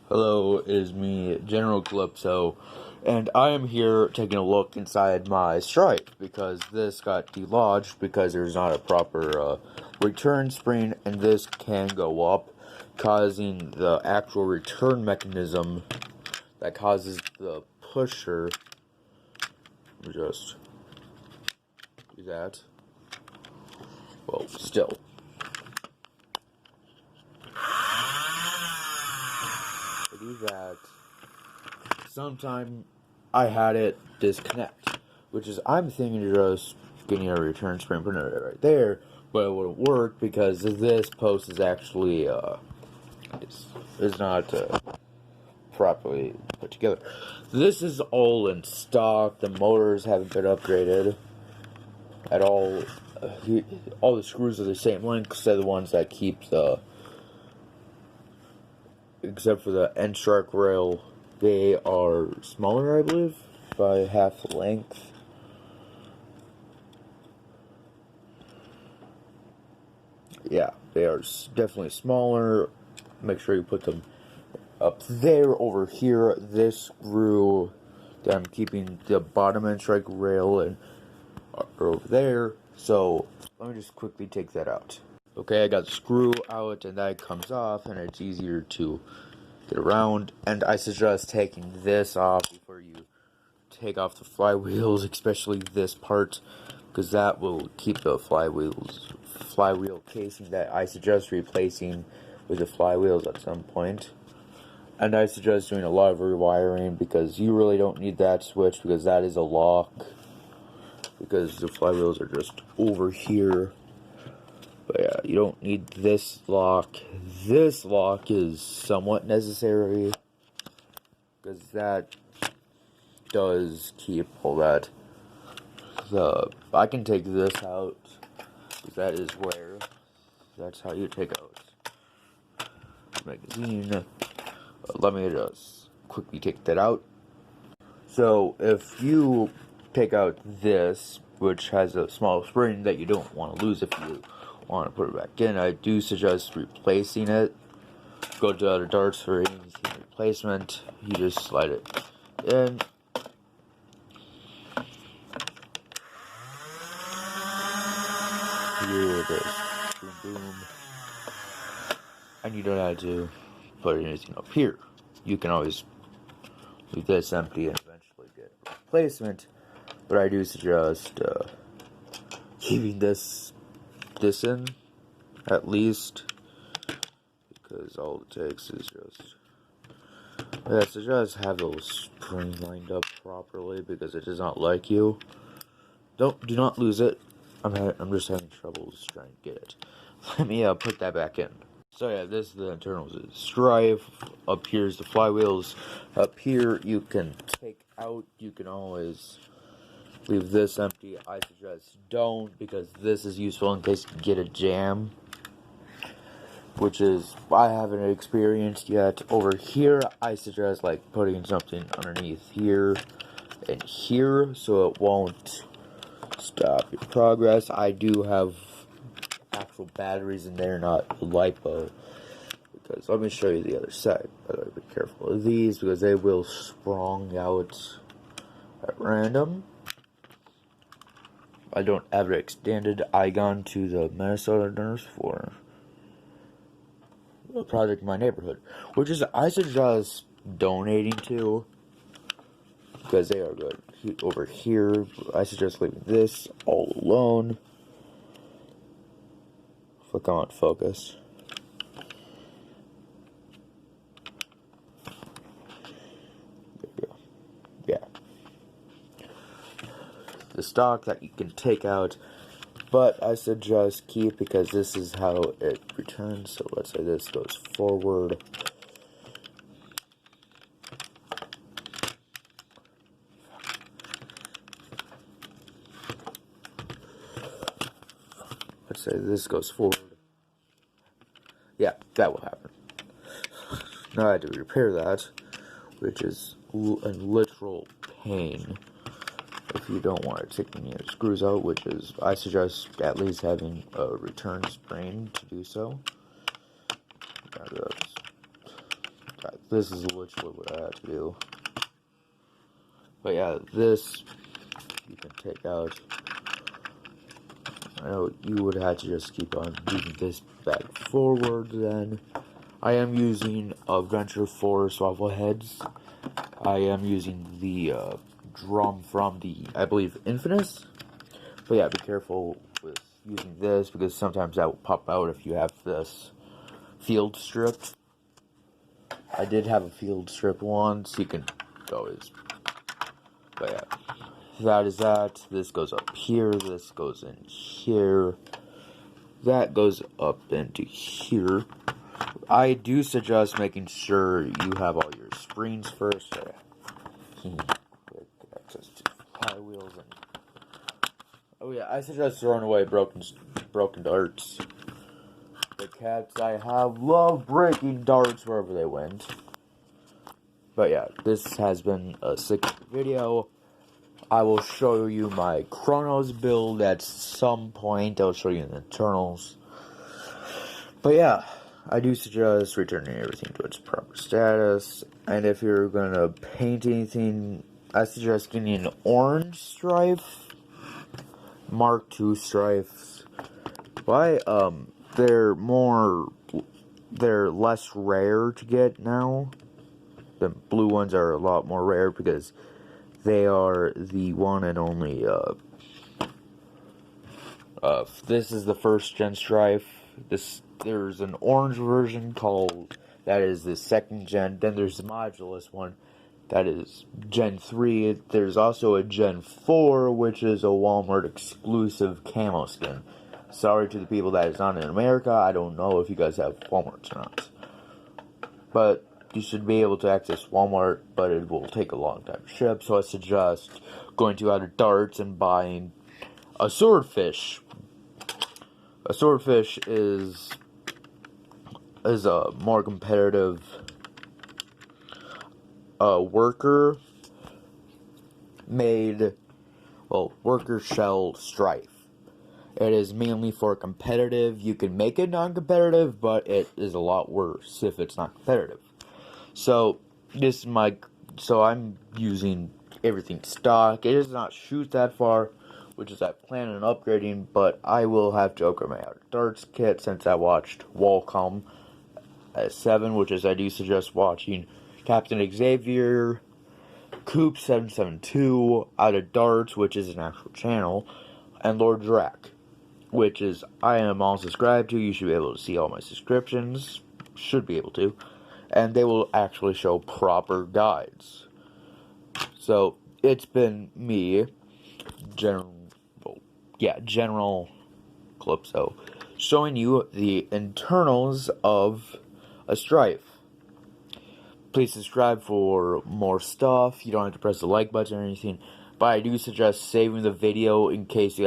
Hello, it is me, General Calypso, and I am here taking a look inside my Stryfe because this got delodged because there's not a proper return spring, and this can go up, causing the actual return mechanism that causes the pusher. Just do that. Well, still. I do that. Sometime I had it disconnect, which is I'm thinking just getting a return spring, putting it right there, but it wouldn't work because this post is actually is not properly put together. This is all in stock. The motors haven't been upgraded at all. All the screws are the same length, so the ones that keep the, except for the end strike rail. They are smaller, I believe, by half the length. Yeah, they are definitely smaller. Make sure you put them up there, over here. This screw that I'm keeping the bottom end strike rail and over there. So let me just quickly take that out. Okay, I got the screw out and that comes off, and it's easier to get around, and I suggest taking this off before you take off the flywheels, especially this part, because that will keep the flywheel casing that I suggest replacing with the flywheels at some point. And I suggest doing a lot of rewiring because you really don't need that switch, because that is a lock, because the flywheels are just over here. But yeah, you don't need this lock. This lock is somewhat necessary, because that does keep all that. I can take this out, because that is where, that's how you take out the magazine. Let me just quickly take that out. So if you take out this, which has a small spring that you don't want to lose if you want to put it back in, I do suggest replacing it. Go to other darts for any replacement. You just slide it in. Here it is. Boom, boom. And you don't have to put anything up here. You can always leave this empty and eventually get a replacement. But I do suggest keeping this in, at least, because all it takes is just, I suggest have those springs lined up properly, because it does not like you. Do not lose it. I'm just having troubles trying to get it. Let me put that back in. So yeah, this is the internals. Stryfe. Up here's the flywheels. Up here you can take out. You can always leave this empty. I suggest don't, because this is useful in case you get a jam, which is I haven't experienced yet. Over here, I suggest like putting something underneath here and here so it won't stop your progress. I do have actual batteries in there, not LiPo, because let me show you the other side. I gotta be careful of these because they will sprung out at random. I don't ever extended Igon to the Minnesota nurse for a project in my neighborhood, which is I suggest donating to, because they are good. Over here, I suggest leaving this all alone. Click on focus. There we go. Yeah. The stock that you can take out, but I suggest keep, because this is how it returns. So let's say this goes forward. Let's say this goes forward. Yeah, that will happen. Now I had to repair that, which is a literal pain if you don't want to take any of the screws out, which is, I suggest at least having a return spring to do so. Got This is literally what I have to do. But yeah, this you can take out. I know you would have to just keep on moving this back forward then. I am using Adventure 4 swivel heads. I am using the drum from the, I believe, Infamous. But yeah, be careful with using this because sometimes that will pop out if you have this field strip. I did have a field strip once. You can always. But yeah, that is that. This goes up here. This goes in here. That goes up into here. I do suggest making sure you have all your screens first. Access to high wheels and oh yeah, I suggest throwing away broken darts. The cats I have love breaking darts wherever they went. But yeah, this has been a sick video. I will show you my Chronos build at some point. I'll show you the internals. But yeah, I do suggest returning everything to its proper status. And if you're gonna paint anything, I suggest getting an orange Stryfe. Mark II Stryfes. Why? They're less rare to get now. The blue ones are a lot more rare because they are the one and only, this is the first gen Stryfe. There's an orange version called, that is the second gen. Then there's the modulus one, that is Gen 3. There's also a Gen 4, which is a Walmart exclusive camo skin. Sorry to the people that is not in America. I don't know if you guys have Walmarts or not. But you should be able to access Walmart, but it will take a long time to ship. So I suggest going to Out of Darts and buying a swordfish. A swordfish is a more competitive worker shell Stryfe. It is mainly for competitive. You can make it non-competitive, but it is a lot worse if it's not competitive. So I'm using everything stock. It does not shoot that far, which is I plan on upgrading, but I will have to upgrade my Outer Darts kit since I watched Walcom at 7, which is I do suggest watching Captain Xavier, Coop 772, Out of Darts, which is an actual channel, and Lord Drac, which is I am all subscribed to. You should be able to see all my subscriptions. Should be able to. And they will actually show proper guides. So, it's been me, General Calypso, showing you the internals of a Stryfe. Please subscribe for more stuff. You don't have to press the like button or anything. But I do suggest saving the video in case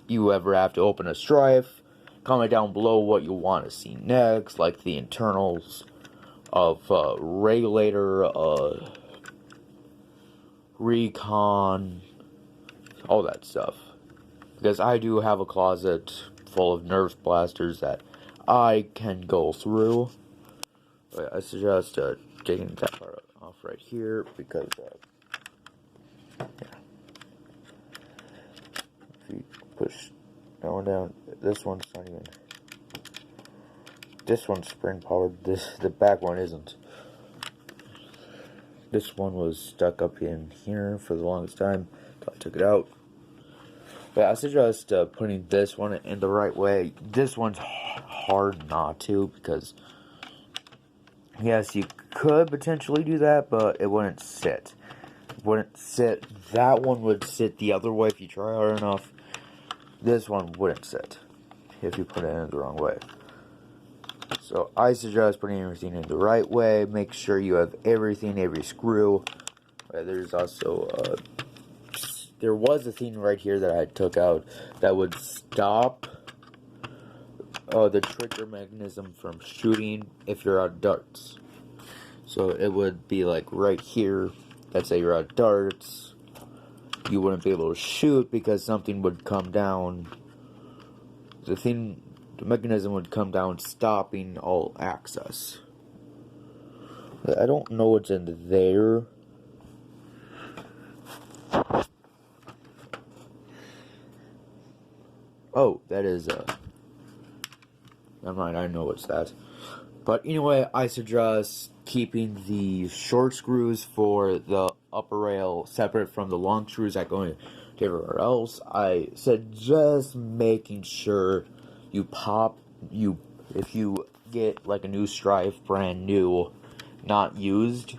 you ever have to open a Stryfe. Comment down below what you want to see next, like the internals of regulator, recon, all that stuff. Because I do have a closet full of Nerf blasters that I can go through. But I suggest taking that part off right here because yeah. If you push that one down, this one's not even. This one's spring powered. The back one isn't. This one was stuck up in here for the longest time until I took it out. But I suggest putting this one in the right way. This one's hard not to because yes, you could potentially do that, but it wouldn't sit. That one would sit the other way if you try hard enough. This one wouldn't sit if you put it in the wrong way. So I suggest putting everything in the right way. Make sure you have everything, every screw. There's also there was a thing right here that I took out that would stop the trigger mechanism from shooting if you're out of darts. So it would be like right here. Let's say you're out of darts. You wouldn't be able to shoot because something would come down. The mechanism would come down, stopping all access. I don't know what's in there. Oh, that is, never mind, I know what's that. But anyway, I suggest keeping the short screws for the upper rail separate from the long screws that go in to everywhere else. I suggest making sure you if you get like a new Stryfe, brand new, not used,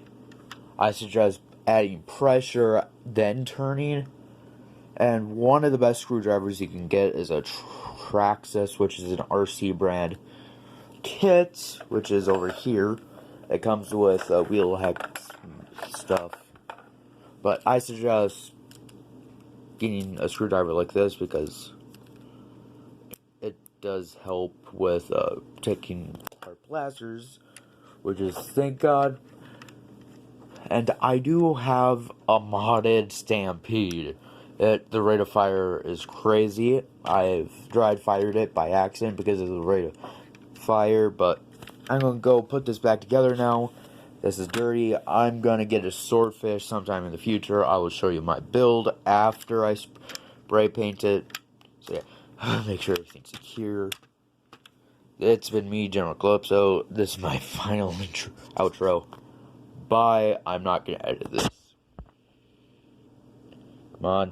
I suggest adding pressure, then turning. And one of the best screwdrivers you can get is a Traxxas, which is an RC brand kit, which is over here. It comes with wheel hex stuff. But I suggest getting a screwdriver like this because it does help with taking apart blasters, which is, thank God. And I do have a modded Stampede. The rate of fire is crazy. I've fired it by accident because of the rate of fire, but I'm gonna go put this back together now. This is dirty. I'm gonna get a swordfish sometime in the future. I will show you my build after I spray paint it. So yeah, make sure everything's secure. It's been me, General Calypso. This is my final outro. Bye. I'm not gonna edit this. Come on.